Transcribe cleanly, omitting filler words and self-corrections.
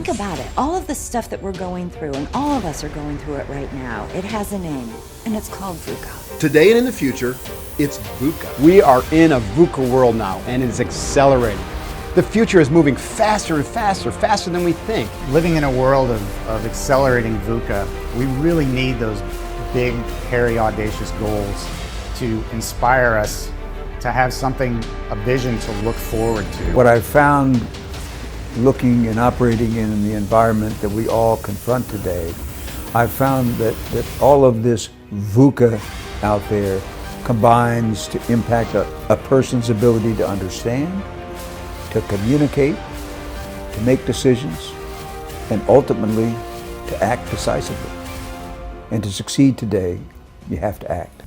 think about it. All of the stuff that we're going through, and all of us are going through it right now, it has a name, and it's called VUCA. Today and in the future, it's VUCA. We are in a VUCA world now, and it is accelerating. The future is moving faster and faster, faster than we think. Living in a world of accelerating VUCA, we really need those big, hairy, audacious goals to inspire us to have something, a vision to look forward to. What I've found looking and operating in the environment that we all confront today, I've found that all of this VUCA out there combines to impact a person's ability to understand, to communicate, to make decisions, and ultimately to act decisively. And to succeed today, you have to act.